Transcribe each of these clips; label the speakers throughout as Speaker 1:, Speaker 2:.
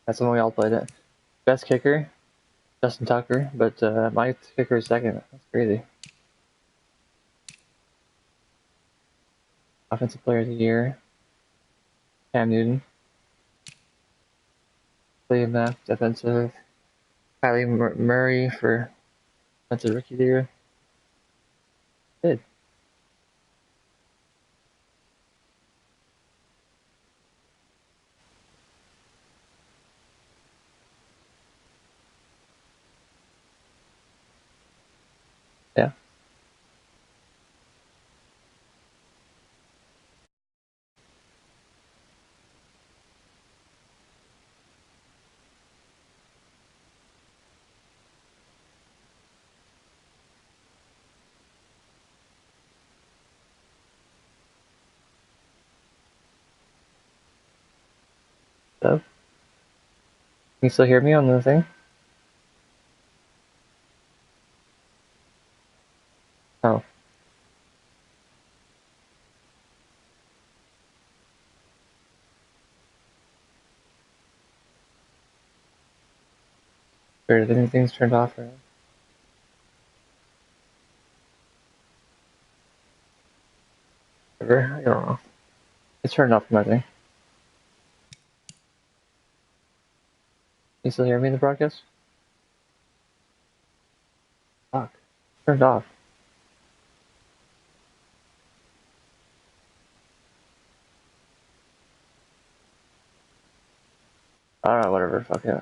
Speaker 1: That's when we all played it. Best kicker, Justin Tucker, but my kicker is second. That's crazy. Offensive Player of the Year, Cam Newton. Play Math, defensive. Kylie Murray for defensive rookie of the year. Good. Yeah. So, can you still hear me on the thing? Oh. Weird, anything's turned off right? I don't know. It's turned off from my thing. You still hear me in the broadcast? Fuck. Turned off. Alright, whatever. Fuck yeah.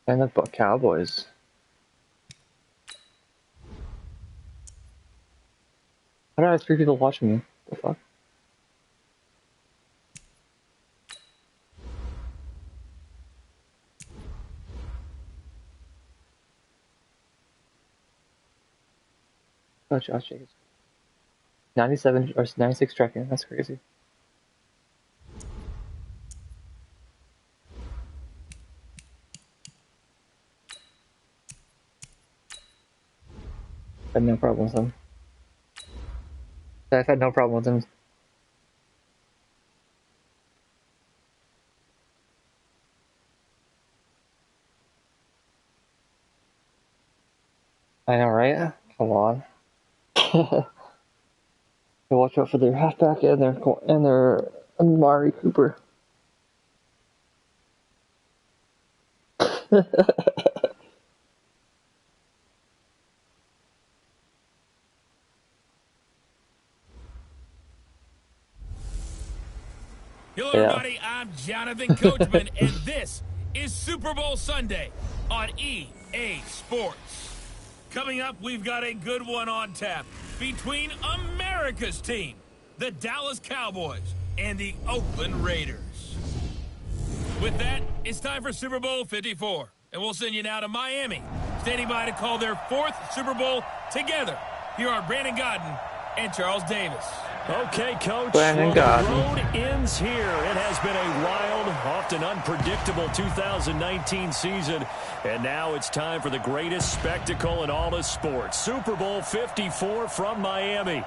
Speaker 1: And the Cowboys. How do I have 3 people watching me? The fuck? Oh, Josh Jacobs. 97 or 96 tracking. That's crazy. I had no problem with them. I've had no problem with them. I know, right? Come on. Watch out for their halfback and their Amari Cooper.
Speaker 2: Hello, everybody. I'm Jonathan Coachman, and this is Super Bowl Sunday on EA Sports. Coming up, we've got a good one on tap between America's team, the Dallas Cowboys, and the Oakland Raiders. With that, it's time for Super Bowl 54, and we'll send you now to Miami, standing by to call their 4th Super Bowl together. Here are Brandon Godden and Charles Davis.
Speaker 3: Okay, Coach,
Speaker 1: Brandon
Speaker 3: well, the road ends here. It has been a wild, often unpredictable 2019 season, and now it's time for the greatest spectacle in all of sports. Super Bowl 54 from Miami.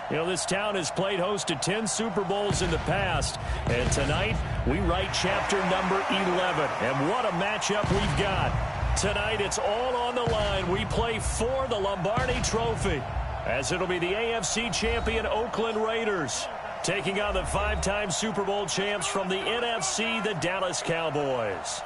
Speaker 3: You know, this town has played host to 10 Super Bowls in the past, and tonight we write chapter number 11. And what a matchup we've got. Tonight it's all on the line. We play for the Lombardi Trophy, as it'll be the AFC champion Oakland Raiders taking on the 5-time Super Bowl champs from the NFC, the Dallas Cowboys.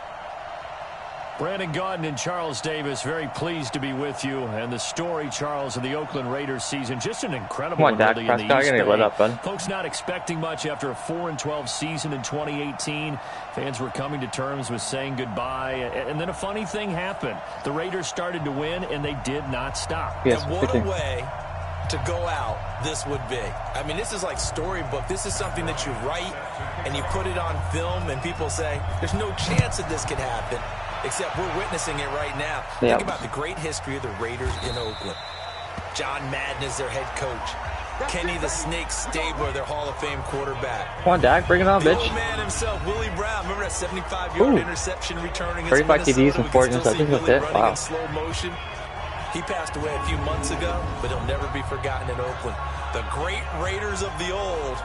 Speaker 3: Brandon Gaudin and Charles Davis, very pleased to be with you. And the story, Charles, of the Oakland Raiders season, just an incredible one early in the East Bay. Folks not expecting much after a 4-12 season in 2018. Fans were coming to terms with saying goodbye. And then a funny thing happened. The Raiders started to win, and they did not stop.
Speaker 4: Yes, and what a way to go out this would be. I mean, this is like storybook. This is something that you write and you put it on film, and people say, there's no chance that this could happen, except we're witnessing it right now.
Speaker 1: Yep.
Speaker 4: Think about the great history of the Raiders in Oakland. John Madden is their head coach. Kenny the Snake Stabler, their Hall of Fame quarterback.
Speaker 1: Come on, Dak, bring it on,
Speaker 4: the
Speaker 1: bitch.
Speaker 4: Old man himself, Willie Brown. Remember that 75-yard interception returning?
Speaker 1: 35 TDs and 4 interceptions. That's it. Wow.
Speaker 4: In slow motion. He passed away a few months ago, but he'll never be forgotten in Oakland. The great Raiders of the old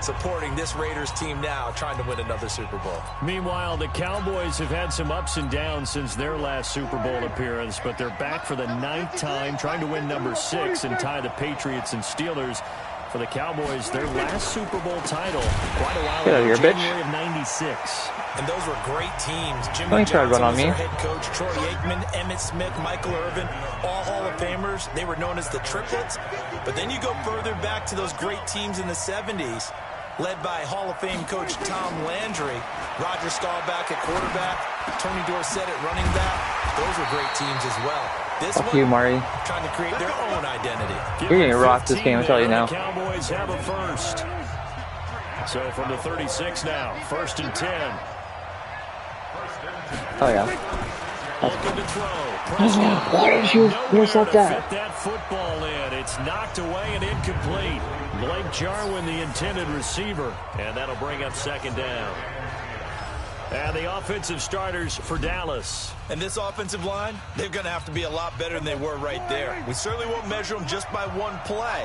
Speaker 4: supporting this Raiders team now, trying to win another Super Bowl.
Speaker 3: Meanwhile, the Cowboys have had some ups and downs since their last Super Bowl appearance, but they're back for the 9th time, trying to win number 6 and tie the Patriots and Steelers. For the Cowboys, their last Super Bowl title quite a while ago, January of '96.
Speaker 4: And those were great teams. Jimmy Johnson was their head coach, Troy Aikman, Emmitt Smith, Michael Irvin, all Hall of Famers. They were known as the triplets. But then you go further back to those great teams in the 70s, led by Hall of Fame coach Tom Landry, Roger Staubach at quarterback, Tony Dorsett at running back. Those were great teams as well. This
Speaker 1: Fuck you, Marty.
Speaker 4: Trying to create their own identity.
Speaker 1: You're going to rock this game, I'll tell you now.
Speaker 3: The Cowboys have a first. So from the 36 now, 1st and 10.
Speaker 1: Oh, yeah.
Speaker 3: Looking to throw.
Speaker 1: Why did you intercept that?
Speaker 3: Fit that football in. It's knocked away and incomplete. Blake Jarwin, the intended receiver. And that'll bring up 2nd down. And the offensive starters for Dallas.
Speaker 4: And this offensive line, they're going to have to be a lot better than they were right there. We certainly won't measure them just by one play.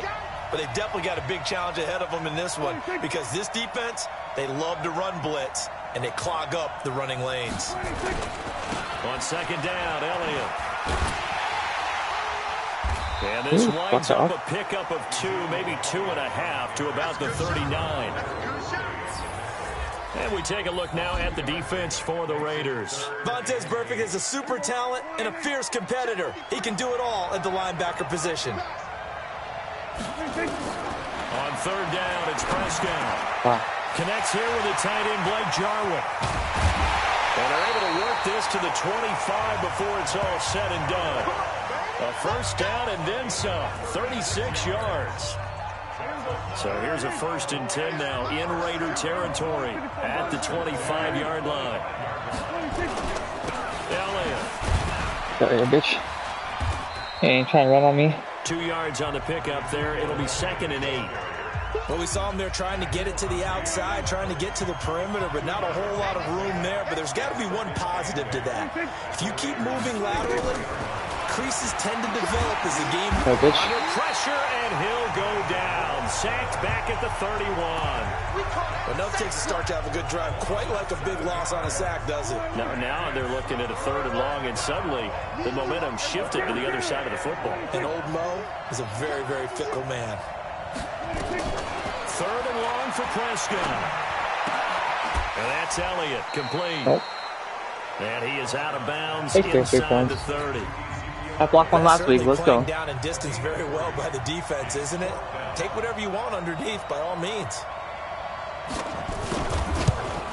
Speaker 4: But they definitely got a big challenge ahead of them in this one. Because this defense, they love to run blitz. And they clog up the running lanes.
Speaker 3: On 2nd down, Elliott. And this winds up a pickup of 2, maybe 2.5 to about the 39. And we take a look now at the defense for the Raiders.
Speaker 4: Vontaze Burfict is a super talent and a fierce competitor. He can do it all at the linebacker position.
Speaker 3: On 3rd down, it's Prescott.
Speaker 1: Wow.
Speaker 3: Connects here with the tight end, Blake Jarwin. And they're able to work this to the 25 before it's all said and done. A 1st down and then some, 36 yards. So here's a 1st and 10 now in Raider territory at the 25-yard line. Elliott.
Speaker 1: Got it, bitch. He ain't trying to run on me.
Speaker 3: 2 yards on the pickup there. It'll be 2nd and 8.
Speaker 4: Well, we saw him there trying to get it to the outside, trying to get to the perimeter, but not a whole lot of room there. But there's got to be one positive to that. If you keep moving laterally, creases tend to develop as the game
Speaker 3: under pressure, and he'll go down. Sacked back at the 31.
Speaker 4: Enough takes a start to have a good drive. Quite like a big loss on a sack, does it?
Speaker 3: Now they're looking at a 3rd and long, and suddenly the momentum shifted to the other side of the football.
Speaker 4: And old Mo is a very, very fickle man.
Speaker 3: 3rd and long for Prescott. And that's Elliott, complete.
Speaker 1: Nope.
Speaker 3: And he is out of bounds
Speaker 1: inside
Speaker 3: the 30.
Speaker 1: I blocked one last week. Let's go.
Speaker 4: Down in distance very well by the defense, isn't it? Take whatever you want underneath, by all means.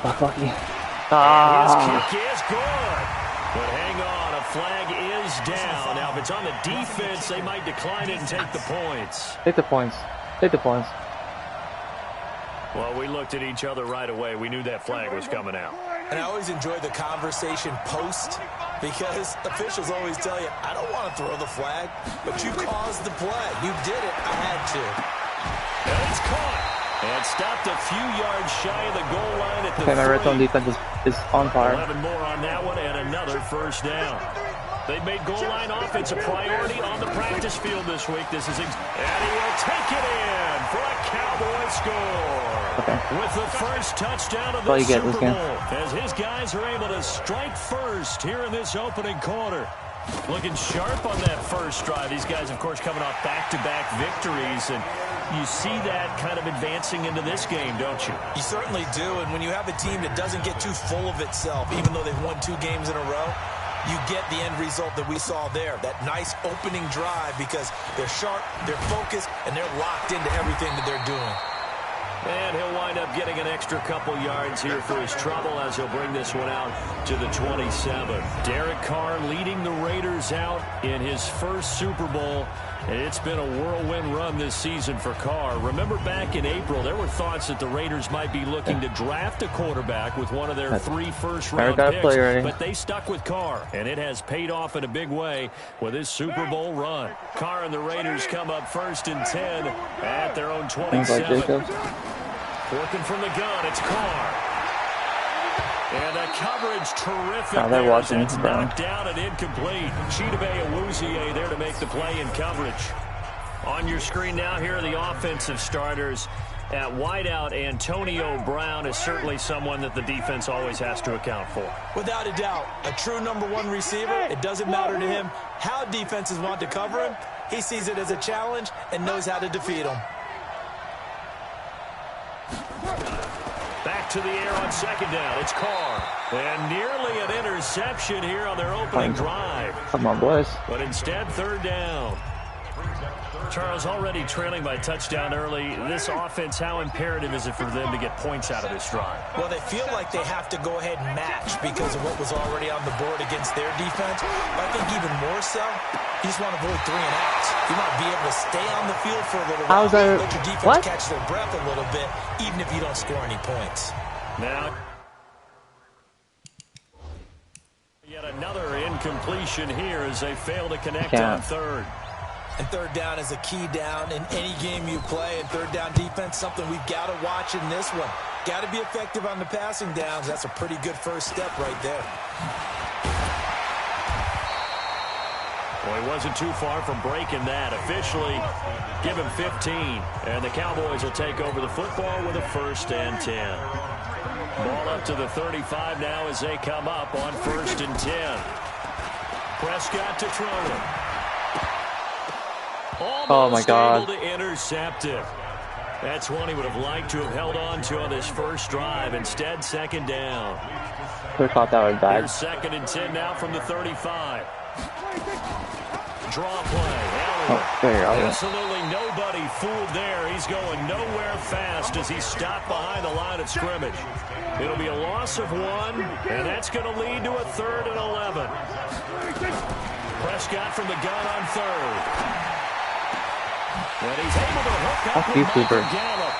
Speaker 1: Fuck, lucky.
Speaker 3: His kick is good. But hang on, a flag is down. Now, if it's on the defense, they might decline it and take the points.
Speaker 1: Take the points. Take the points.
Speaker 3: Well, we looked at each other right away. We knew that flag was coming out.
Speaker 4: And I always enjoy the conversation post, because officials always tell you, I don't want to throw the flag, but you caused the play. You did it. I had to.
Speaker 3: And it's caught. And stopped a few yards shy of the goal line at the 3.
Speaker 1: My red zone defense is on fire.
Speaker 3: 11 more on that one, and another 1st down. They've made goal line offense a priority on the practice field this week. And he will take it in for a Cowboy score.
Speaker 1: Okay.
Speaker 3: With the first touchdown of the Super Bowl, as his guys are able to strike first here in this opening quarter. Looking sharp on that first drive. These guys, of course, coming off back-to-back victories, and you see that kind of advancing into this game, don't you?
Speaker 4: You certainly do, and when you have a team that doesn't get too full of itself, even though they've won 2 games in a row, you get the end result that we saw there, that nice opening drive, because they're sharp, they're focused, and they're locked into everything that they're doing.
Speaker 3: And he'll wind up getting an extra couple yards here for his trouble as he'll bring this one out to the 27. Derek Carr leading the Raiders out in his first Super Bowl. And it's been a whirlwind run this season for Carr. Remember back in April, there were thoughts that the Raiders might be looking to draft a quarterback with one of their 3 first-round picks. But they stuck with Carr, and it has paid off in a big way with his Super Bowl run. Carr and the Raiders come up 1st and 10 at their own 27. Working from the gun, it's Carr. And a coverage terrific.
Speaker 1: Oh, they're watching.
Speaker 3: That's knocked down and incomplete. Chidobe Awuzie there to make the play in coverage. On your screen now, here are the offensive starters. At wideout, Antonio Brown is certainly someone that the defense always has to account for.
Speaker 4: Without a doubt, a true #1 receiver. It doesn't matter to him how defenses want to cover him. He sees it as a challenge and knows how to defeat them.
Speaker 3: Back to the air on second down. It's Carr. And nearly an interception here on their opening drive.
Speaker 1: Come on, boys.
Speaker 3: But instead, third down. Charles, already trailing by touchdown early. This offense, how imperative is it for them to get points out of this drive?
Speaker 4: Well, they feel like they have to go ahead and match because of what was already on the board against their defense. But I think even more so, you just want to avoid 3 and outs. You want to be able to stay on the field for a little while. Let your defense catch their breath a little bit, even if you don't score any points.
Speaker 3: Now, yet another incompletion here as they fail to connect on third.
Speaker 4: And third down is a key down in any game you play. And third down defense, something we've got to watch in this one. Got to be effective on the passing downs. That's a pretty good first step right there.
Speaker 3: Well, he wasn't too far from breaking that. Officially, give him 15. And the Cowboys will take over the football with a 1st and 10. Ball up to the 35 now as they come up on 1st and 10. Prescott to throw it.
Speaker 1: Oh my God.
Speaker 3: Able to intercept it. That's one he would have liked to have held on to on this first drive. Instead, second down.
Speaker 1: Could have thought that was bad.
Speaker 3: Here's 2nd and 10 now from the 35. Draw play.
Speaker 1: Oh, there you go.
Speaker 3: Absolutely nobody fooled there. He's going nowhere fast as he's stopped behind the line of scrimmage. It'll be a loss of 1, and that's going to lead to a 3rd and 11. Prescott from the gun on 3rd. And he's able to hook up with Michael Gallup.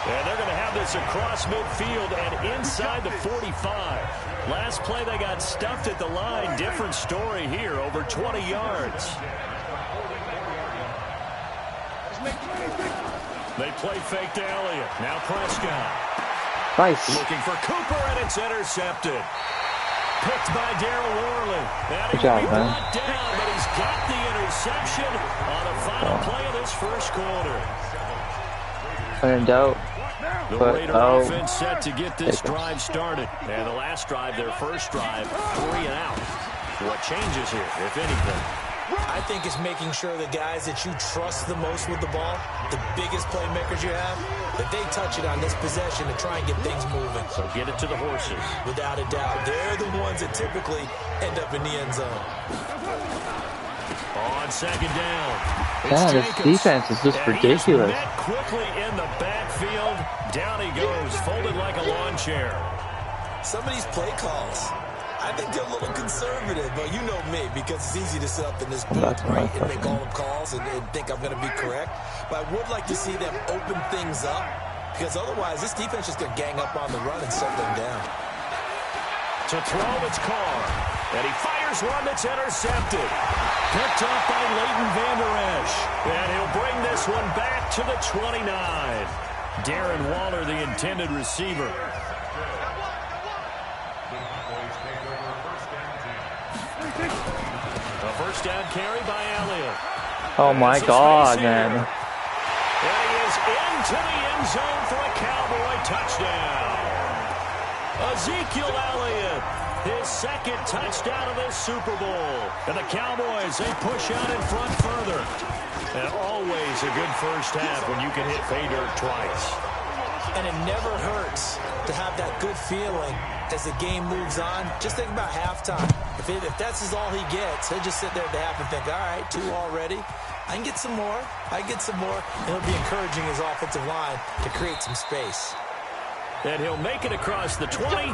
Speaker 3: And they're going to have this across midfield and inside the 45. Last play they got stuffed at the line. Different story here, over 20 yards. They play fake to Elliott. Now Prescott.
Speaker 1: Nice.
Speaker 3: Looking for Cooper, and it's intercepted. Picked by Darryl Worley.
Speaker 1: Good job, man.
Speaker 3: Down, but he's got the interception on the final play of this first quarter.
Speaker 1: When in doubt.
Speaker 3: The Raider offense set to get this drive started. And the last drive, their first drive, 3 and out. What changes here, if anything?
Speaker 4: I think it's making sure the guys that you trust the most with the ball, the biggest playmakers you have, that they touch it on this possession to try and get things moving.
Speaker 3: So get it to the horses.
Speaker 4: Without a doubt. They're the ones that typically end up in the end zone.
Speaker 3: On second down.
Speaker 1: Yeah, this defense is just ridiculous.
Speaker 3: Met quickly in the backfield. Down he goes, folded like a lawn chair.
Speaker 4: Some of these play calls, I think they're a little conservative, but you know me, because it's easy to sit up in this booth, right, and make all the calls and think I'm going to be correct. But I would like to see them open things up, because otherwise this defense is going to gang up on the run and set them down.
Speaker 3: To throw, it's Carr. And he fires one that's intercepted. Picked off by Leighton Vander Esch. And he'll bring this one back to the 29. Darren Waller, the intended receiver. A first down carry by Elliott.
Speaker 1: Oh my God, man.
Speaker 3: And he is into the end zone for a Cowboy touchdown. Ezekiel Elliott, his 2nd touchdown of this Super Bowl. And the Cowboys, they push out in front further. And always a good first half when you can hit pay dirt twice.
Speaker 4: And it never hurts to have that good feeling as the game moves on. Just think about halftime. If that's all he gets, he'll just sit there at the half and think, all right, 2 already. I can get some more. I can get some more. And he'll be encouraging his offensive line to create some space.
Speaker 3: And he'll make it across the 20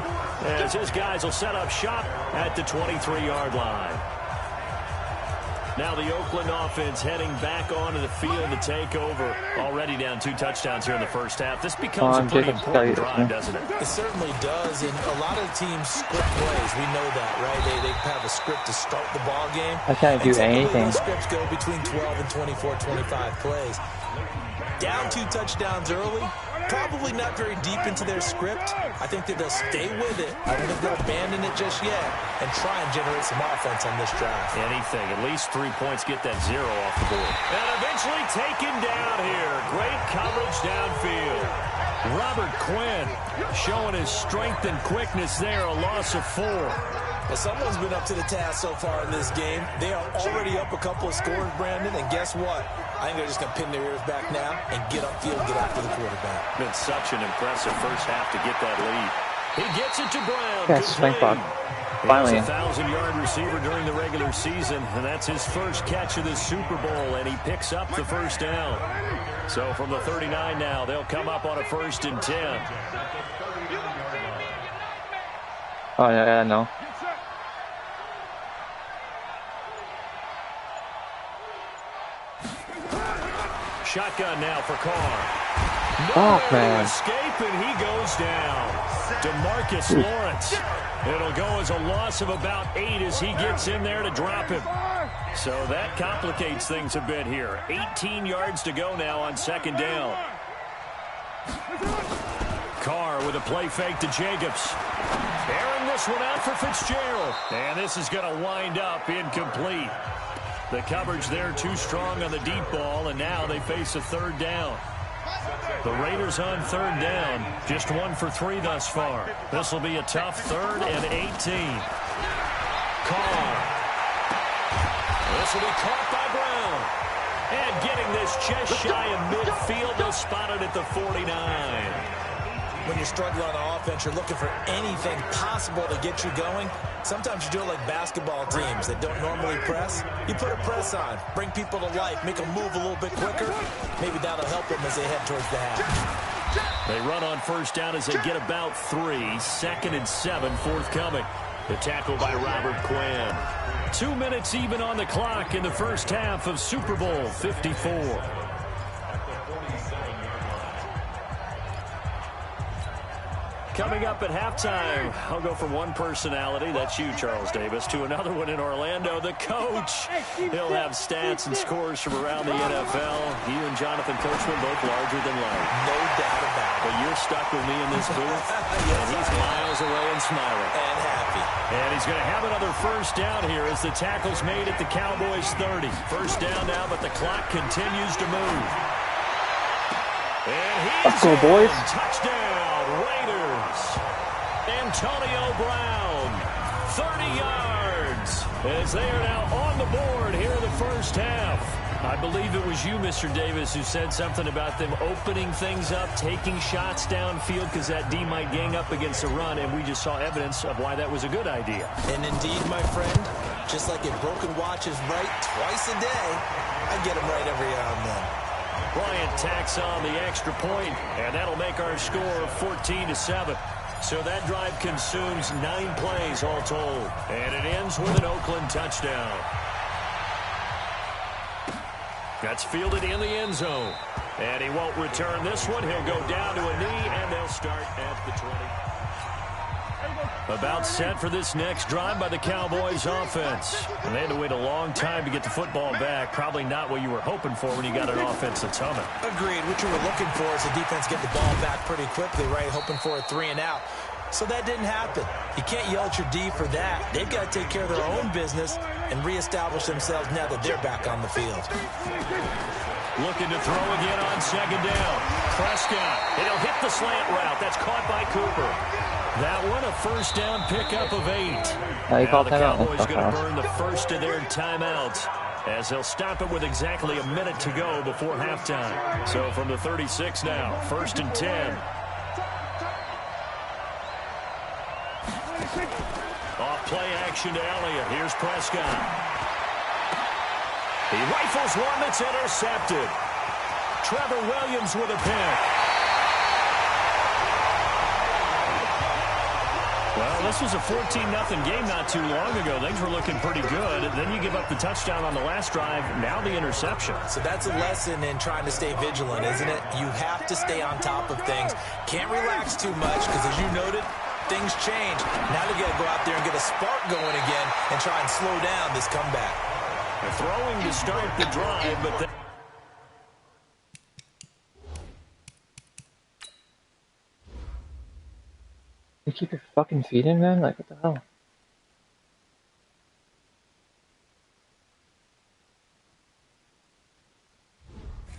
Speaker 3: as his guys will set up shop at the 23-yard line. Now the Oakland offense heading back onto the field to take over. Already down 2 touchdowns here in the first half. This becomes a pretty important drive, doesn't it?
Speaker 4: It certainly does, and a lot of teams script plays. We know that, right? They have a script to start the ball game.
Speaker 1: I can't do anything.
Speaker 4: Those scripts go between 12 and 24, 25 plays. Down 2 touchdowns early, Probably not very deep into their script. I think that they'll stay with it. I don't think they'll abandon it just yet and try and generate some offense on this drive.
Speaker 3: Anything. At least 3 points, get that 0 off the board. And eventually taken down here. Great coverage downfield. Robert Quinn showing his strength and quickness there. A loss of 4.
Speaker 4: Well, someone's been up to the task so far in this game. They are already up a couple of scores, Brandon, and guess what? I think they're just going to pin their ears back now and get upfield and get after the quarterback.
Speaker 3: Been such an impressive first half to get that lead. He gets it to Brown.
Speaker 1: Yes, swing block. Finally.
Speaker 3: He's a 1,000-yard receiver during the regular season, and that's his first catch of the Super Bowl, and he picks up the first down. So from the 39 now, they'll come up on a 1st and 10.
Speaker 1: Oh, yeah, no.
Speaker 3: Shotgun now for Carr.
Speaker 1: Oh, man.
Speaker 3: Escape, and he goes down. DeMarcus Lawrence. It'll go as a loss of about 8 as he gets in there to drop him. So that complicates things a bit here. 18 yards to go now on 2nd down. Carr with a play fake to Jacobs. Airing this one out for Fitzgerald. And this is going to wind up incomplete. The coverage there too strong on the deep ball, and now they face a 3rd down. The Raiders on 3rd down, just 1 for 3 thus far. This will be a tough 3rd and 18. Carr. This will be caught by Brown. And getting this just shy of midfield, they'll spot it at the 49.
Speaker 4: When you're struggling on offense, you're looking for anything possible to get you going. Sometimes you do it like basketball teams that don't normally press. You put a press on, bring people to life, make them move a little bit quicker. Maybe that'll help them as they head towards the half.
Speaker 3: They run on 1st down as they get about 3. 2nd and 7 forthcoming. The tackle by Robert Quinn. 2 minutes even on the clock in the first half of Super Bowl 54. Coming up at halftime, I'll go from one personality, that's you, Charles Davis, to another one in Orlando, the coach. He'll have stats and scores from around the NFL. You and Jonathan Coachman both larger than life.
Speaker 4: No doubt about it.
Speaker 3: But you're stuck with me in this booth, and he's miles away and smiling.
Speaker 4: And happy.
Speaker 3: And he's going to have another 1st down here as the tackle's made at the Cowboys' 30. 1st down now, but the clock continues to move. And he's
Speaker 1: Let's go, boys.
Speaker 3: Touchdown, Raiders. Antonio Brown, 30 yards, as they are now on the board here in the first half. I believe it was you, Mr. Davis, who said something about them opening things up, taking shots downfield because that D might gang up against the run, and we just saw evidence of why that was a good idea.
Speaker 4: And indeed, my friend, just like a broken watch is right twice a day, I get them right every now and then.
Speaker 3: Bryant tacks on the extra point, and that'll make our score 14-7. So that drive consumes 9 plays all told. And it ends with an Oakland touchdown. That's fielded in the end zone. And he won't return this one. He'll go down to a knee, and they'll start at the 20. About set for this next drive by the Cowboys offense. And they had to wait a long time to get the football back. Probably not what you were hoping for when you got an offense that's humming.
Speaker 4: Agreed. What you were looking for is the defense get the ball back pretty quickly, right? Hoping for a 3 and out. So that didn't happen. You can't yell at your D for that. They've got to take care of their own business and reestablish themselves now that they're back on the field.
Speaker 3: Looking to throw again on 2nd down. Prescott, and he'll hit the slant route. That's caught by Cooper. That one, a 1st down pickup of 8. Now the Cowboys going to burn the first of their timeouts as they'll stop it with exactly a minute to go before halftime. So from the 36 now, 1st and 10. Off play action to Elliott. Here's Prescott. He rifles one that's intercepted. Trevor Williams with a pick. Well, this was a 14-0 game not too long ago. Things were looking pretty good. And then you give up the touchdown on the last drive. Now the interception.
Speaker 4: So that's a lesson in trying to stay vigilant, isn't it? You have to stay on top of things. Can't relax too much because, as you noted, things change. Now they got to go out there and get a spark going again and try and slow down this comeback.
Speaker 3: They're throwing to start the drive, but
Speaker 1: You keep your fucking feet in, man? Like, what the hell?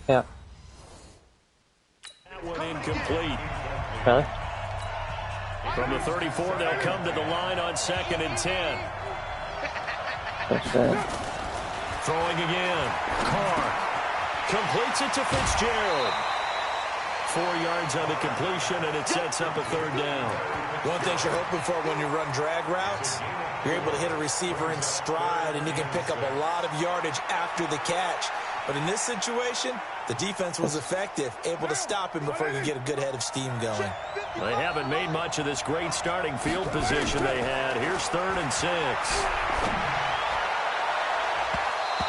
Speaker 1: Yeah.
Speaker 3: That one incomplete.
Speaker 1: Really?
Speaker 3: From the 34, they'll come to the line on 2nd and 10.
Speaker 1: That's it.
Speaker 3: Throwing again. Carr completes it to Fitzgerald. 4 yards on the completion, and it sets up a 3rd down.
Speaker 4: One thing you're hoping for when you run drag routes, you're able to hit a receiver in stride, and you can pick up a lot of yardage after the catch. But in this situation, the defense was effective, able to stop him before he could get a good head of steam going.
Speaker 3: They haven't made much of this great starting field position they had. Here's 3rd and 6.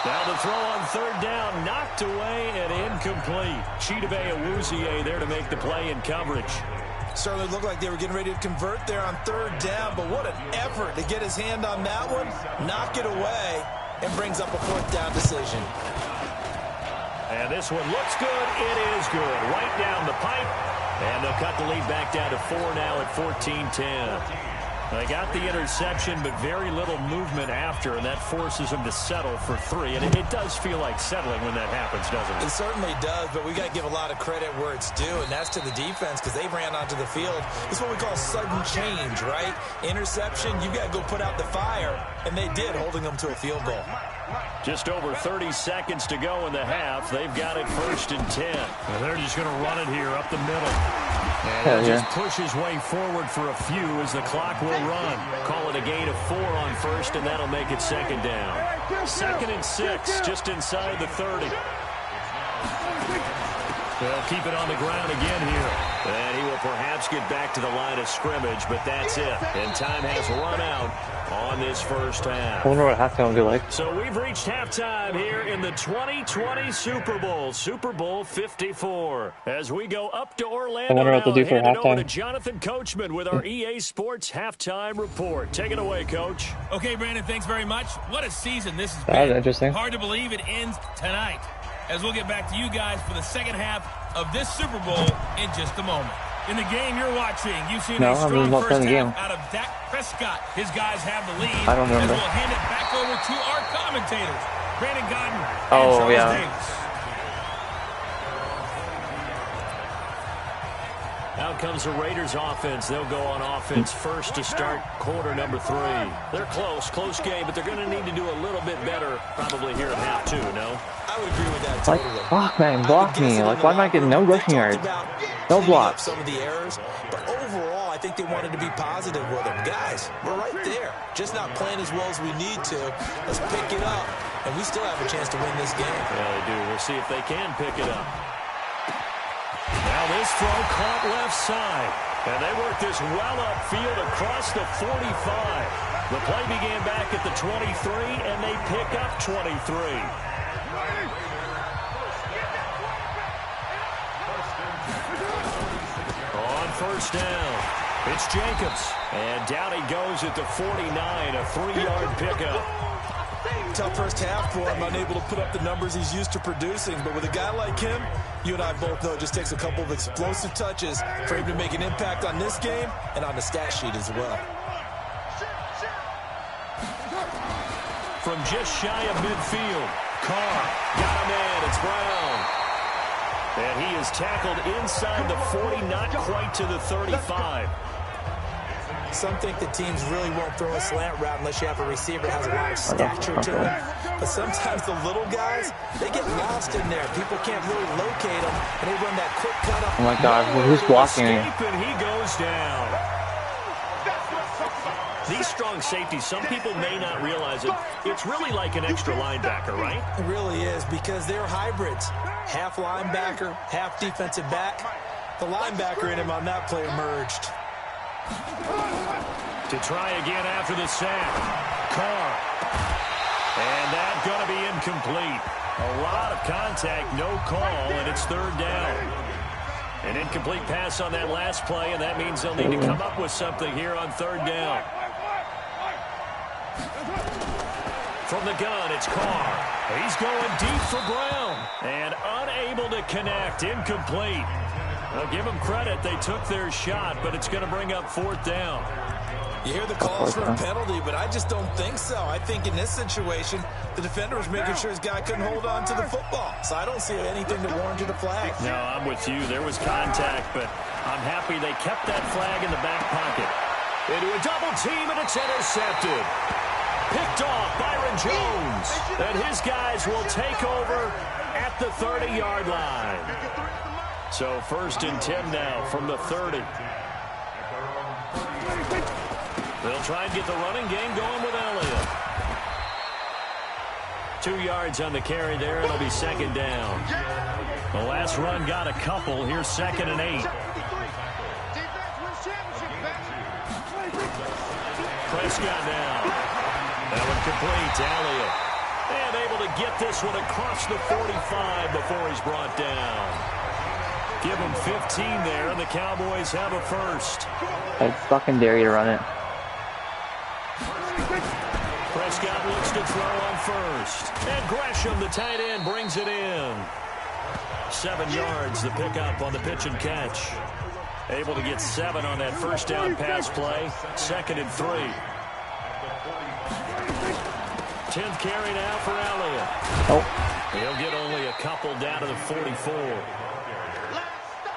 Speaker 3: Now the throw on 3rd down, knocked away and incomplete. Chidobe Awuzie there to make the play in coverage.
Speaker 4: Certainly looked like they were getting ready to convert there on 3rd down, but what an effort to get his hand on that one, knock it away, and brings up a 4th down decision.
Speaker 3: And this one looks good. It is good. Right down the pipe. And they'll cut the lead back down to 4 now at 14-10. They got the interception, but very little movement after, and that forces them to settle for 3. And it does feel like settling when that happens, doesn't it?
Speaker 4: It certainly does, but we got to give a lot of credit where it's due, and that's to the defense because they ran onto the field. It's what we call sudden change, right? Interception, you got to go put out the fire, and they did, holding them to a field goal.
Speaker 3: Just over 30 seconds to go in the half. They've got it 1st and 10. And they're just going to run it here up the middle. And he'll just push his way forward for a few as the clock will run. Call it a gain of 4 on 1st, and that'll make it 2nd down. 2nd and 6, just inside the 30. They'll keep it on the ground again here. And he will perhaps get back to the line of scrimmage, but that's it. And time has run out on this first half.
Speaker 1: I wonder what halftime will be like.
Speaker 3: So we've reached halftime here in the 2020 Super Bowl, Super Bowl 54. As we go up to Orlando,
Speaker 1: I wonder what they'll do for
Speaker 3: hand it over
Speaker 1: halftime.
Speaker 3: to Jonathan Coachman with our EA Sports halftime report. Take it away, Coach.
Speaker 2: Okay, Brandon, thanks very much. What a season this has
Speaker 1: That was
Speaker 2: been.
Speaker 1: interesting.
Speaker 2: Hard to believe it ends tonight. As we'll get back to you guys for the second half of this Super Bowl in just a moment. In the game you're watching, you've seen a strong first half out of Dak Prescott. His guys have the lead.
Speaker 1: I don't remember.
Speaker 2: As we'll hand it back over to our commentators, Brandon Godden and
Speaker 1: Oh,
Speaker 2: Charles
Speaker 1: yeah.
Speaker 2: Davis.
Speaker 3: Out comes the Raiders offense. They'll go on offense first to start quarter number 3. They're close game, but they're going to need to do a little bit better probably here in half 2, no?
Speaker 4: I would agree with that
Speaker 1: Like,
Speaker 4: totally.
Speaker 1: fuck, man, block me. Like, why am I getting no rushing yards? No blocks.
Speaker 4: Some of the errors, but overall, I think they wanted to be positive with them. Guys, we're right there. Just not playing as well as we need to. Let's pick it up, and we still have a chance to win this game.
Speaker 3: Yeah, they do. We'll see if they can pick it up. Now this throw caught left side. And they work this well upfield across the 45. The play began back at the 23, and they pick up 23. On 1st down, it's Jacobs. And down he goes at the 49, a 3-yard pickup.
Speaker 4: Tough first half for him, unable to put up the numbers he's used to producing. But with a guy like him, you and I both know it just takes a couple of explosive touches for him to make an impact on this game and on the stat sheet as well.
Speaker 3: From just shy of midfield, Carr got a man. It's Brown. And he is tackled inside the 40, not quite to the 35.
Speaker 4: Some think the teams really won't throw a slant route unless you have a receiver that has a lot of stature to him. But sometimes the little guys, they get lost in there. People can't really locate them, and they run that quick cut up.
Speaker 1: Oh my God, who's blocking me?
Speaker 3: And he goes down. These strong safeties, some people may not realize it. It's really like an extra linebacker, right?
Speaker 4: It really is, because they're hybrids. Half linebacker, half defensive back. The linebacker in him on that play emerged.
Speaker 3: To try again after the sack. Carr. And that's going to be incomplete. A lot of contact, no call, and it's 3rd down. An incomplete pass on that last play, and that means they'll need to come up with something here on 3rd down. From the gun, it's Carr. He's going deep for Brown. And unable to connect, incomplete. I'll give them credit. They took their shot, but it's going to bring up 4th down.
Speaker 4: You hear the calls for a penalty, but I just don't think so. I think in this situation, the defender was making sure his guy couldn't hold on to the football. So I don't see anything to warrant a flag.
Speaker 3: No, I'm with you. There was contact, but I'm happy they kept that flag in the back pocket. Into a double team, and it's intercepted. Picked off Byron Jones. And his guys will take over at the 30-yard line. So 1st and 10 now from the 30. They'll try and get the running game going with Elliott. 2 yards on the carry there. It'll be 2nd down. The last run got a couple. Here's 2nd and 8. Prescott now. That one complete to Elliott. And able to get this one across the 45 before he's brought down. Give him 15 there, and the Cowboys have a 1st.
Speaker 1: I fucking dare you to run it.
Speaker 3: Prescott looks to throw on 1st. And Gresham, the tight end, brings it in. 7 yards, the pickup on the pitch and catch. Able to get 7 on that 1st down pass play. 2nd and 3. 10th carry now for Elliott.
Speaker 1: Oh.
Speaker 3: He'll get only a couple down to the 44.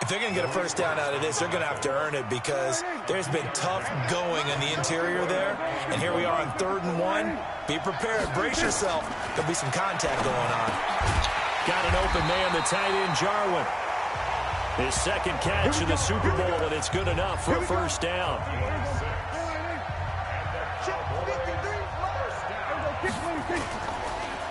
Speaker 4: If they're going to get a 1st down out of this, they're going to have to earn it because there's been tough going in the interior there. And here we are on 3rd and 1. Be prepared. Brace yourself. There'll be some contact going on.
Speaker 3: Got an open man, the tight end, Jarwin. His 2nd catch in the Super Bowl, and it's good enough for a 1st down.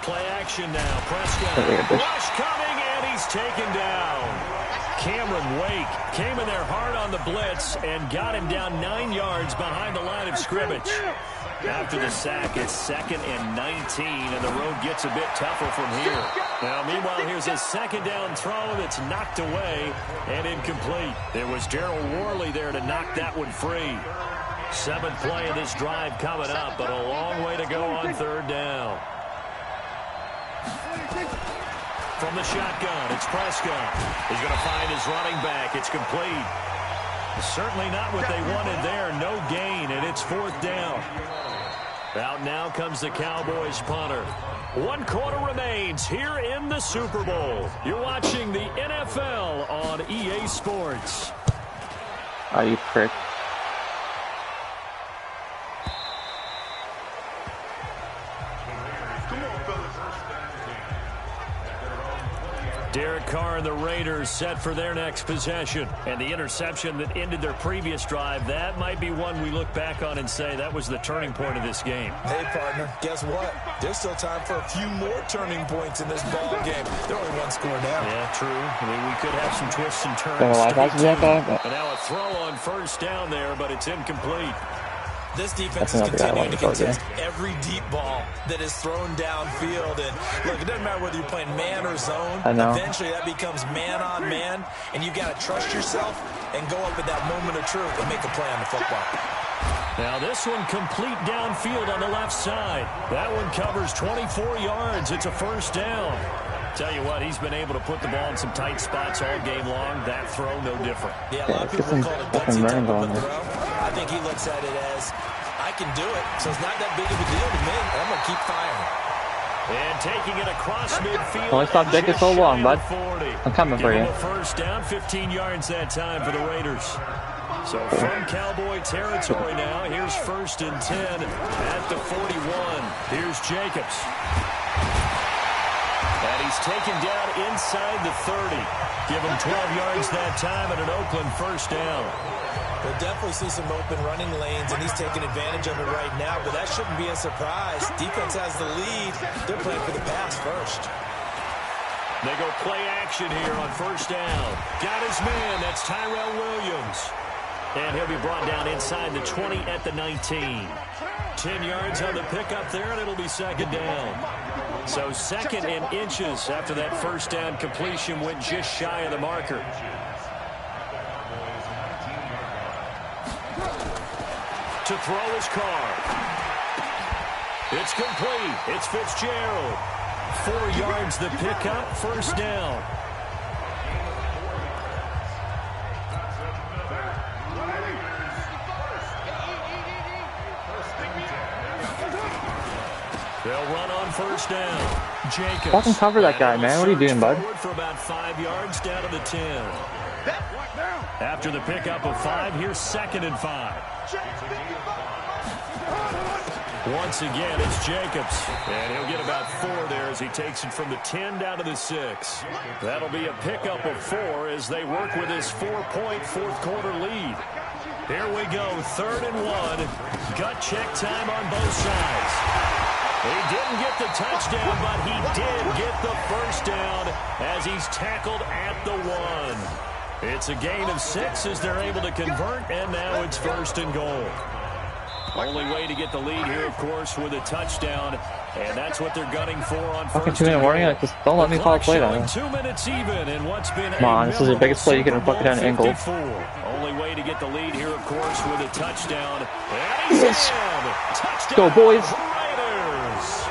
Speaker 3: Play action now. Prescott. Rush coming, and he's taken down. Cameron Wake came in there hard on the blitz and got him down 9 yards behind the line of scrimmage. After the sack, it's 2nd and 19, and the road gets a bit tougher from here. Now, meanwhile, here's a 2nd down throw that's knocked away and incomplete. There was Darryl Worley there to knock that one free. 7th play of this drive coming up, but a long way to go on 3rd down. From the shotgun, it's Prescott. He's going to find his running back. It's complete. Certainly not what they wanted there. No gain, and it's 4th down. Out now comes the Cowboys punter. 1 quarter remains here in the Super Bowl. You're watching the NFL on EA Sports.
Speaker 1: Oh, you prick.
Speaker 3: Derek Carr and the Raiders set for their next possession. And the interception that ended their previous drive, that might be one we look back on and say that was the turning point of this game.
Speaker 4: Hey, partner, guess what? There's still time for a few more turning points in this ball game. They're only 1 score down.
Speaker 3: Yeah, true. I mean, we could have some twists and turns.
Speaker 1: And
Speaker 3: now a throw on 1st down there, but it's incomplete.
Speaker 4: This defense is continuing to contest every deep ball that is thrown downfield. And look, it doesn't matter whether you're playing man or zone. Eventually that becomes man on man, and you got to trust yourself and go up at that moment of truth and make a play on the football.
Speaker 3: Now this one complete downfield on the left side. That one covers 24 yards. It's a 1st down. Tell you what, he's been able to put the ball in some tight spots all game long. That throw, no different.
Speaker 4: Yeah, a lot of people call it gutsy type of a throw. I think he looks at it as, I can do it, so it's not that big of a deal to me. I'm going to keep firing.
Speaker 3: And taking it across midfield.
Speaker 1: Only stop taking so long, bud. I'm coming for you.
Speaker 3: A 1st down, 15 yards that time for the Raiders. So from Cowboy territory now, here's 1st and 10 at the 41. Here's Jacobs. And he's taken down inside the 30. Give him 12 yards that time and an Oakland 1st down.
Speaker 4: We'll definitely see some open running lanes, and he's taking advantage of it right now, but that shouldn't be a surprise. Defense has the lead. They're playing for the pass first.
Speaker 3: They go play action here on 1st down. Got his man. That's Tyrell Williams. And he'll be brought down inside the 20 at the 19. 10 yards on the pickup there, and it'll be 2nd down. So 2nd and inches after that 1st down completion went just shy of the marker. To throw his Carr. It's complete. It's Fitzgerald. 4 yards the pickup, 1st down. They'll run on first down. Jacobs.
Speaker 1: Fucking cover that guy, man. What are you doing, bud?
Speaker 3: For about 5 yards down to the 10. After the pickup of 5, here's 2nd and 5. Once again, it's Jacobs. And he'll get about 4 there as he takes it from the 10 down to the 6. That'll be a pickup of 4 as they work with his 4-point fourth-quarter lead. Here we go, 3rd and 1. Gut check time on both sides. He didn't get the touchdown, but he did get the first down as he's tackled at the 1. It's a gain of 6 as they're able to convert, and now it's 1st and goal. Only way to get the lead here, of course, with a touchdown, and that's what they're gunning for on
Speaker 1: Fucking
Speaker 3: 1st
Speaker 1: 2 minute warning. Just don't let me call a play
Speaker 3: showing
Speaker 1: that.
Speaker 3: 2 minutes even in what's been
Speaker 1: Come on, this is the biggest play you can fucking do on an angle.
Speaker 3: Only way to get the lead here, of course, with a touchdown. And he's
Speaker 1: Yes.
Speaker 3: in. Touchdown,
Speaker 1: Go, boys.
Speaker 3: Raiders.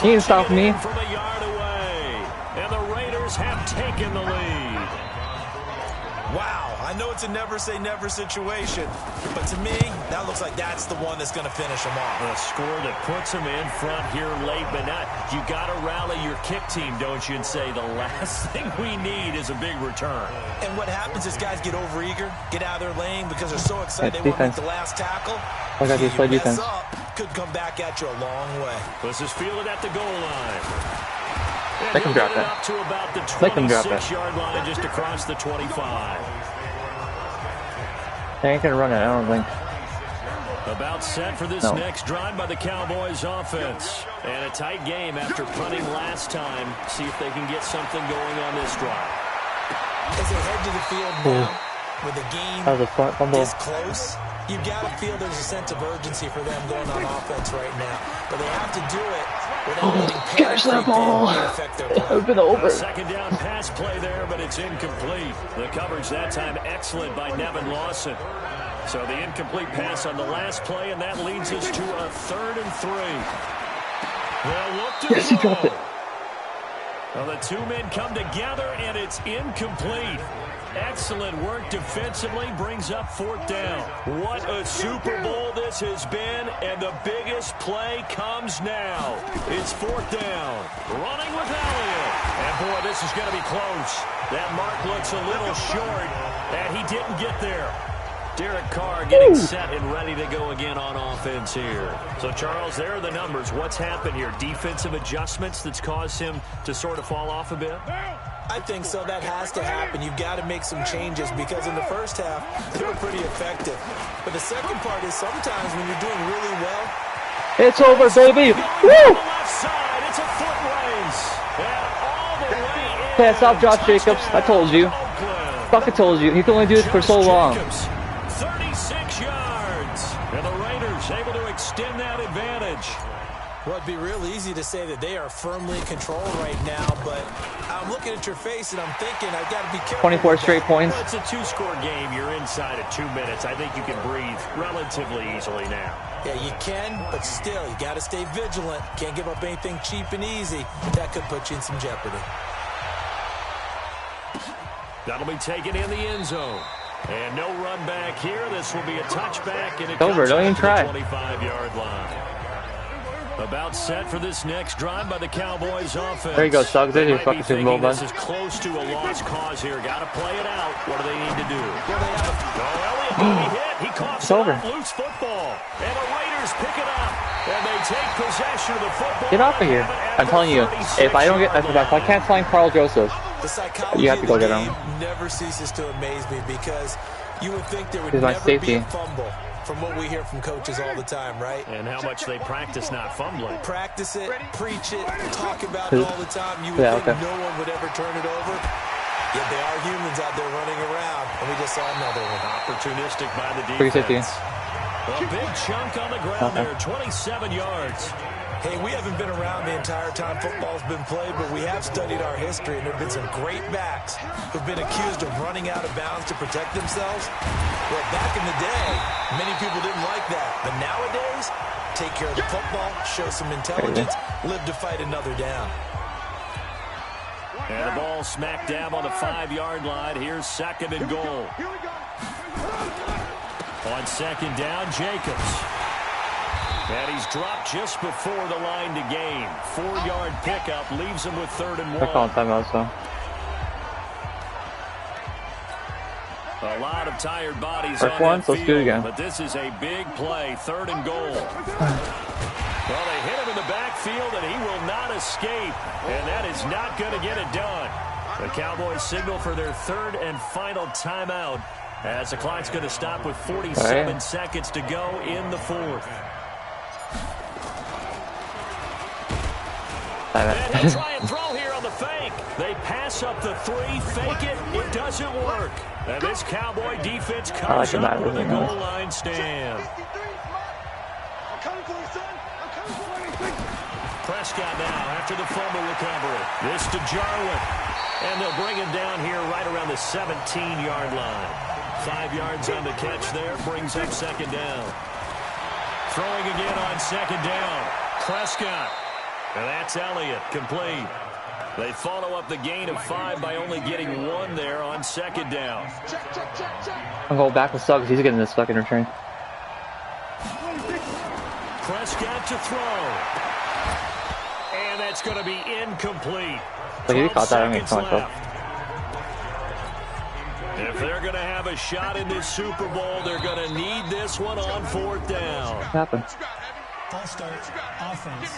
Speaker 1: He ain't stopping me.
Speaker 3: From a yard away, and the Raiders have taken the lead.
Speaker 4: Wow, I know it's a never-say-never situation, but to me, that looks like that's the one that's going to finish them off.
Speaker 3: A score that puts them in front here late, but not. You got to rally your kick team, don't you, and say the last thing we need is a big return.
Speaker 4: And what happens is guys get overeager, get out of their lane because they're so excited they want to make the last tackle.
Speaker 1: Look at this play defense.
Speaker 4: Up, could come back at you a long way.
Speaker 3: This is fielded at the goal line.
Speaker 1: They can drop that.
Speaker 3: Up to about the
Speaker 1: They can drop that.
Speaker 3: 26-yard line, just across the 25.
Speaker 1: They ain't gonna run it, I don't think.
Speaker 3: About set for this next drive by the Cowboys offense. And a tight game after punting last time. See if they can get something going on this drive.
Speaker 4: As they head to the field now, with the game this close, you got to feel there's a sense of urgency for them going on offense right now. But they have to do it without letting
Speaker 1: catch that ball.
Speaker 4: affect their play.
Speaker 1: It would have been over.
Speaker 3: A second down pass play there, but it's incomplete. The coverage that time excellent by Nevin Lawson. So the incomplete pass on the last play, and that leads us to a 3rd and 3. They'll look to
Speaker 1: Yes, he dropped it.
Speaker 3: Well, the 2 men come together, and it's incomplete. Excellent work defensively, brings up 4th down. What a Super Bowl this has been, and the biggest play comes now. It's 4th down, running with Elliott. And boy, this is going to be close. That mark looks a little short, and he didn't get there. Derek Carr getting set and ready to go again on offense here. So, Charles, there are the numbers. What's happened here? Defensive adjustments that's caused him to sort of fall off a bit?
Speaker 4: I think so. That has to happen. You've got to make some changes because in the first half, they were pretty effective. But the second part is sometimes when you're doing really well,
Speaker 1: it's over, baby. Woo!
Speaker 3: Left side, it's a foot race. And all the way in.
Speaker 1: Pass off Josh Jacobs. I told you. Fucking told you. He can only do this for so long.
Speaker 3: 36 yards. And the Raiders able to extend that advantage.
Speaker 4: Well, it'd be real easy to say that they are firmly in control right now, but I'm looking at your face and I'm thinking I've got to be careful.
Speaker 1: 24 straight points.
Speaker 3: Well, it's a 2-score game. You're inside at 2 minutes. I think you can breathe relatively easily now.
Speaker 4: Yeah, you can, but still, you got to stay vigilant. Can't give up anything cheap and easy. That could put you in some jeopardy.
Speaker 3: That'll be taken in the end zone. And no run back here. This will be a touchback, and it
Speaker 1: Over. Don't even try.
Speaker 3: 25-yard line. About set for this next drive by the Cowboys offense.
Speaker 1: There you go, Suggs. There's your fucking Super Bowl, bud.
Speaker 3: This is close to a lost cause here. Got to play it out. What do they need to do? Elliott got hit. He caught loose football. And the Raiders pick it up. And they take possession of the football.
Speaker 1: Get off of here. I'm telling you, if I can't find Carl Joseph,
Speaker 4: the psychology
Speaker 1: you have to go get him.
Speaker 4: Never ceases to amaze me because you would think there would
Speaker 1: He's my
Speaker 4: never
Speaker 1: safety.
Speaker 4: be a fumble from what we hear from coaches all the time, right?
Speaker 3: And how much they practice not fumbling.
Speaker 4: Practice it, preach it, talk about it all the time. You would think no one would ever turn it over. Yet they are humans out there running around, and we just saw another one.
Speaker 3: Opportunistic by the defense. A big chunk on the ground there, 27 yards.
Speaker 4: Hey, we haven't been around the entire time football's been played, but we have studied our history, and there have been some great backs who've been accused of running out of bounds to protect themselves. Well, back in the day, many people didn't like that. But nowadays, take care of the football, show some intelligence, live to fight another down.
Speaker 3: And the ball smack dab on the 5-yard line. Here's 2nd and goal. On 2nd down, Jacobs. And he's dropped just before the line to gain. 4-yard pickup leaves him with 3rd and 1.
Speaker 1: They're calling timeout, so.
Speaker 3: A lot of tired bodies
Speaker 1: First
Speaker 3: on
Speaker 1: one,
Speaker 3: that
Speaker 1: so let's do it
Speaker 3: field,
Speaker 1: again.
Speaker 3: but this is a big play, 3rd and goal. Well, they hit him in the backfield, and he will not escape, and that is not going to get it done. The Cowboys signal for their 3rd and final timeout as the clock's going to stop with 47 seconds to go in the 4th. And he'll try and throw here on the fake. They pass up the 3, fake it. It doesn't work. And this Cowboy defense comes up with a goal line stand. Prescott now after the fumble recovery. This to Jarwin. And they'll bring him down here right around the 17-yard line. 5 yards on the catch there. Brings up 2nd down. Throwing again on 2nd down. Prescott. And that's Elliott, complete. They follow up the gain of 5 by only getting 1 there on 2nd down.
Speaker 1: I'm going back with Suggs. He's getting this fucking return.
Speaker 3: Prescott to throw. And that's going to be incomplete.
Speaker 1: Like, if you caught that, I'm going to kill myself.
Speaker 3: If they're going to have a shot in this Super Bowl, they're going to need this one on 4th down.
Speaker 1: What happened?
Speaker 5: False start, offense.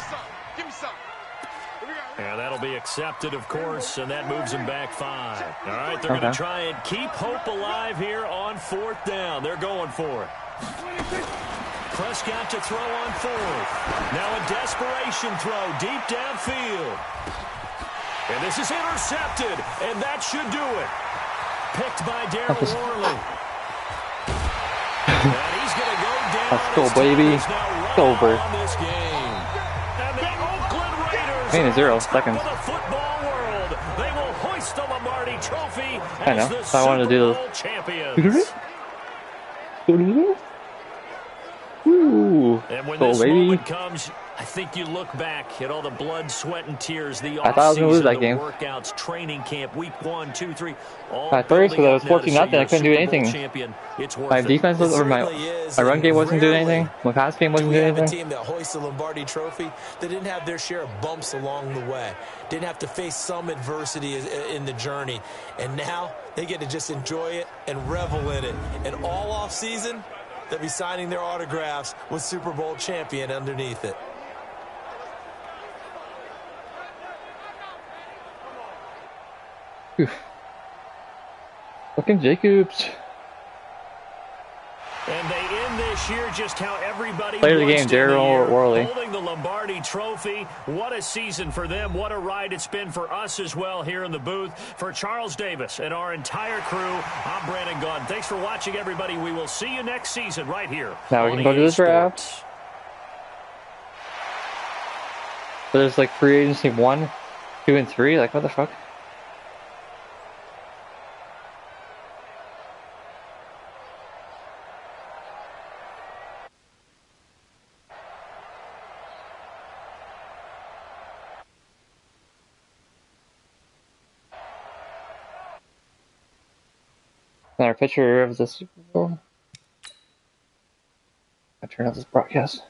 Speaker 3: And that'll be accepted, of course, and that moves him back 5. All right, they're going to try and keep hope alive here on 4th down. They're going for it. Prescott to throw on 4th. Now a desperation throw deep downfield. And this is intercepted, and that should do it. Picked by Darryl Worley. And he's going to go down.
Speaker 1: Let's go, baby. It's over.
Speaker 3: This game. And the Oakland Raiders
Speaker 1: in 0 seconds.
Speaker 3: for the football world. They will hoist the Lombardi Trophy
Speaker 1: I know.
Speaker 3: as the
Speaker 1: So I wanted to do
Speaker 3: Super Bowl champions.
Speaker 1: Woo!
Speaker 3: And when
Speaker 1: Go,
Speaker 3: this
Speaker 1: baby.
Speaker 3: moment comes, I think you look back at all the blood, sweat, and tears, the
Speaker 1: I thought I was gonna lose
Speaker 3: offseason,
Speaker 1: that
Speaker 3: the
Speaker 1: game.
Speaker 3: workouts, training camp, week 1, 2, 3. All
Speaker 1: At first,
Speaker 3: building
Speaker 1: because I was
Speaker 3: up now to
Speaker 1: 14-0,
Speaker 3: say
Speaker 1: I couldn't do
Speaker 3: you're a Super Bowl
Speaker 1: anything.
Speaker 3: champion. It's worth
Speaker 1: My
Speaker 3: it.
Speaker 1: defense was, or my run game wasn't doing anything. My pass game wasn't
Speaker 4: Do we
Speaker 1: doing
Speaker 4: have a
Speaker 1: anything.
Speaker 4: team that hoists the Lombardi Trophy that didn't have their share of bumps along the way, didn't have to face some adversity in the journey, and now they get to just enjoy it and revel in it. And all off season, they'll be signing their autographs with Super Bowl champion underneath it.
Speaker 1: Fucking Jacobs.
Speaker 3: And they end this year just how everybody
Speaker 1: Player of the
Speaker 3: wants
Speaker 1: game,
Speaker 3: to end the
Speaker 1: Darryl
Speaker 3: year,
Speaker 1: Worley.
Speaker 3: holding the Lombardi Trophy. What a season for them. What a ride it's been for us as well here in the booth. For Charles Davis and our entire crew, I'm Brandon Gunn. Thanks for watching, everybody. We will see you next season right here.
Speaker 1: Now we
Speaker 3: on
Speaker 1: can go to
Speaker 3: EA
Speaker 1: the draft.
Speaker 3: Sports.
Speaker 1: So there's like free agency 1, 2, and 3. Like, what the fuck? Another picture of the Super Bowl. I turn off this broadcast.